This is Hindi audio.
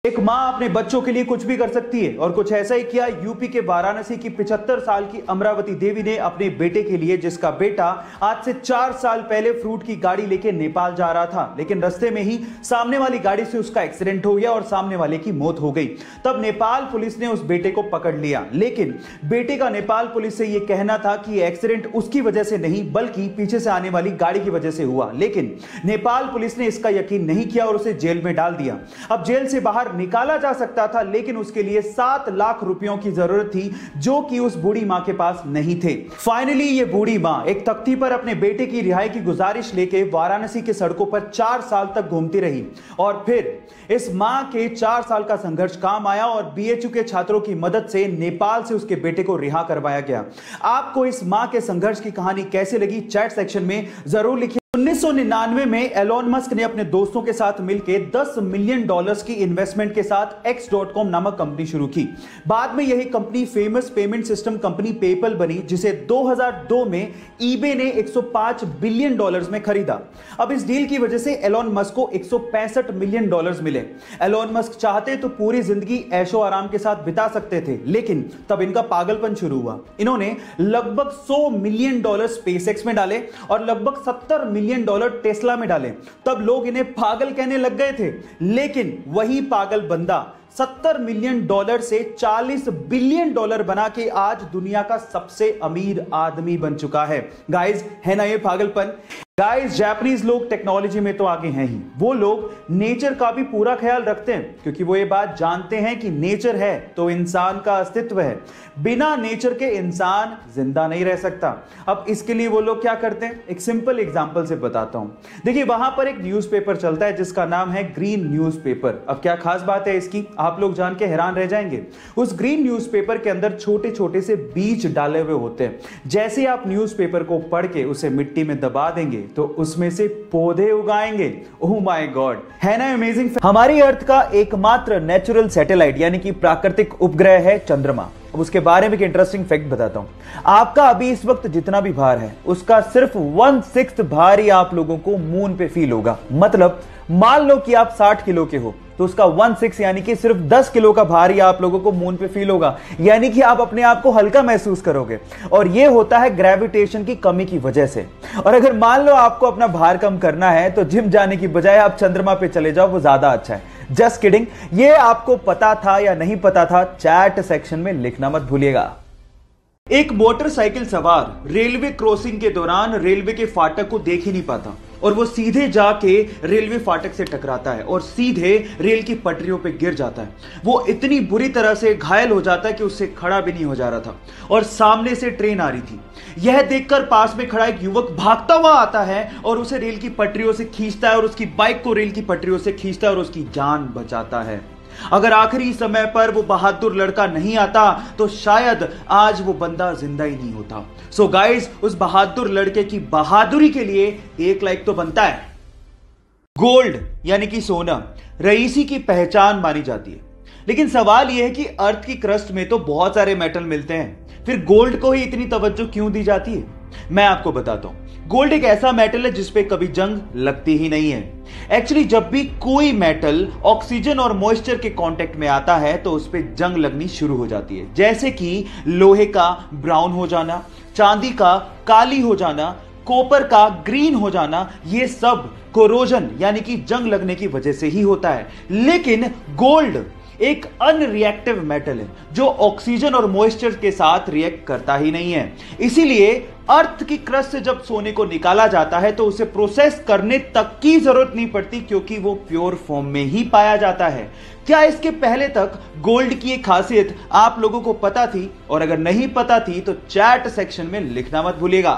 एक मां अपने बच्चों के लिए कुछ भी कर सकती है और कुछ ऐसा ही किया यूपी के वाराणसी की 75 साल की अमरावती देवी ने अपने बेटे के लिए, जिसका बेटा आज से 4 साल पहले फ्रूट की गाड़ी लेके नेपाल जा रहा था, लेकिन रास्ते में ही सामने वाली गाड़ी से उसका एक्सीडेंट हो गया और सामने वाले की मौत हो गई। तब नेपाल पुलिस ने उस बेटे को पकड़ लिया, लेकिन बेटे का नेपाल पुलिस से यह कहना था कि एक्सीडेंट उसकी वजह से नहीं बल्कि पीछे से आने वाली गाड़ी की वजह से हुआ, लेकिन नेपाल पुलिस ने इसका यकीन नहीं किया और उसे जेल में डाल दिया। अब जेल से बाहर निकाला जा सकता था, लेकिन उसके लिए 7 लाख रुपयों की जरूरत थी, जो कि उस बूढ़ी मां के पास नहीं थे। फाइनली ये बूढ़ी मां एक तख्ती पर अपने बेटे की रिहाई की गुजारिश लेके वाराणसी के सड़कों पर 4 साल तक घूमती रही और फिर इस मां के 4 साल का संघर्ष काम आया और बीएचयू के छात्रों की मदद से नेपाल से उसके बेटे को रिहा करवाया गया। आपको इस मां के संघर्ष की कहानी कैसे लगी, चैट सेक्शन में जरूर लिखिए। 1999 में एलोन मस्क ने अपने दोस्तों के साथ मिलकर $10 मिलियन की इन्वेस्टमेंट के साथ X.com नामक कंपनी शुरू की। बाद में यही company famous payment system company PayPal बनी, जिसे 2002 में ईबे ने $105 बिलियन में खरीदा। अब इस डील की वजह से एलोन मस्क को $165 मिलियन मिले। एलोन मस्क चाहते तो पूरी जिंदगी ऐशो आराम के साथ बिता सकते थे, लेकिन तब इनका पागलपन शुरू हुआ। इन्होंने लगभग $100 मिलियन स्पेसएक्स में डाले और लगभग $70 मिलियन टेस्ला में डाले। तब लोग इन्हें पागल कहने लग गए थे, लेकिन वही पागल बंदा $70 मिलियन से $40 बिलियन बना के आज दुनिया का सबसे अमीर आदमी बन चुका है। गाइस, है ना ये पागलपन? गाइस, जापानीज लोग टेक्नोलॉजी में तो आगे हैं ही, वो लोग नेचर का भी पूरा ख्याल रखते हैं, क्योंकि वो ये बात जानते हैं कि नेचर है तो इंसान का अस्तित्व है। बिना नेचर के इंसान जिंदा नहीं रह सकता। अब इसके लिए वो लोग क्या करते हैं, एक सिंपल एग्जांपल से बताता हूं। देखिए, वहां पर एक न्यूज़पेपर चलता है जिसका नाम है ग्रीन न्यूज़पेपर। अब क्या खास बात है इसकी, आप लोग जान के हैरान रह जाएंगे। उस ग्रीन न्यूज़पेपर के अंदर छोटे छोटे से बीज डाले हुए होते हैं। जैसे आप न्यूज़पेपर को पढ़ के उसे मिट्टी में दबा देंगे तो उसमें से पौधे उगाएंगे। ओह माय गॉड, है ना अमेजिंग। हमारी अर्थ का एकमात्र नेचुरल सैटेलाइट यानी कि प्राकृतिक उपग्रह है चंद्रमा। अब उसके बारे में एक इंटरेस्टिंग फैक्ट बताता हूं। आपका अभी इस वक्त जितना भी भार है उसका सिर्फ 1/6 भार ही आप लोगों को मून पे फील होगा। मतलब मान लो कि आप 60 किलो के हो तो उसका 1/6 यानी कि सिर्फ 10 किलो का भार ही आप लोगों को मून पे फील होगा, यानी कि आप अपने आप को हल्का महसूस करोगे। और यह होता है ग्रेविटेशन की कमी की वजह से। और अगर मान लो आपको अपना भार कम करना है तो जिम जाने की बजाय आप चंद्रमा पे चले जाओ, वो ज्यादा अच्छा है। Just kidding. ये आपको पता था या नहीं पता था, चैट सेक्शन में लिखना मत भूलिएगा। एक मोटरसाइकिल सवार रेलवे क्रॉसिंग के दौरान रेलवे के फाटक को देख ही नहीं पाता और वो सीधे जाके रेलवे फाटक से टकराता है और सीधे रेल की पटरियों पे गिर जाता है। वो इतनी बुरी तरह से घायल हो जाता है कि उससे खड़ा भी नहीं हो जा रहा था और सामने से ट्रेन आ रही थी। यह देखकर पास में खड़ा एक युवक भागता हुआ आता है और उसे रेल की पटरियों से खींचता है और उसकी बाइक को रेल की पटरियों से खींचता है और उसकी जान बचाता है। अगर आखिरी समय पर वो बहादुर लड़का नहीं आता तो शायद आज वो बंदा जिंदा ही नहीं होता। सो गाइस, उस बहादुर लड़के की बहादुरी के लिए 1 लाइक तो बनता है। गोल्ड यानी कि सोना रईसी की पहचान मानी जाती है, लेकिन सवाल यह है कि अर्थ की क्रस्ट में तो बहुत सारे मेटल मिलते हैं, फिर गोल्ड को ही इतनी तवज्जो क्यों दी जाती है? मैं आपको बताता हूं। गोल्ड एक ऐसा मेटल है जिसपे कभी जंग लगती ही नहीं है। एक्चुअली जब भी कोई मेटल ऑक्सीजन और मॉइस्चर के कांटेक्ट में आता है तो उस पे जंग लगनी शुरू हो जाती है, जैसे कि लोहे का ब्राउन हो जाना, चांदी का काली हो जाना, कॉपर का ग्रीन हो जाना। ये सब कोरोजन यानी कि जंग लगने की वजह से ही होता है। लेकिन गोल्ड एक अनरिएक्टिव मेटल है जो ऑक्सीजन और मॉइस्चर के साथ रिएक्ट करता ही नहीं है। इसीलिए अर्थ की क्रस्ट से जब सोने को निकाला जाता है तो उसे प्रोसेस करने तक की जरूरत नहीं पड़ती, क्योंकि वो प्योर फॉर्म में ही पाया जाता है। क्या इसके पहले तक गोल्ड की एक खासियत आप लोगों को पता थी? और अगर नहीं पता थी तो चैट सेक्शन में लिखना मत भूलिएगा।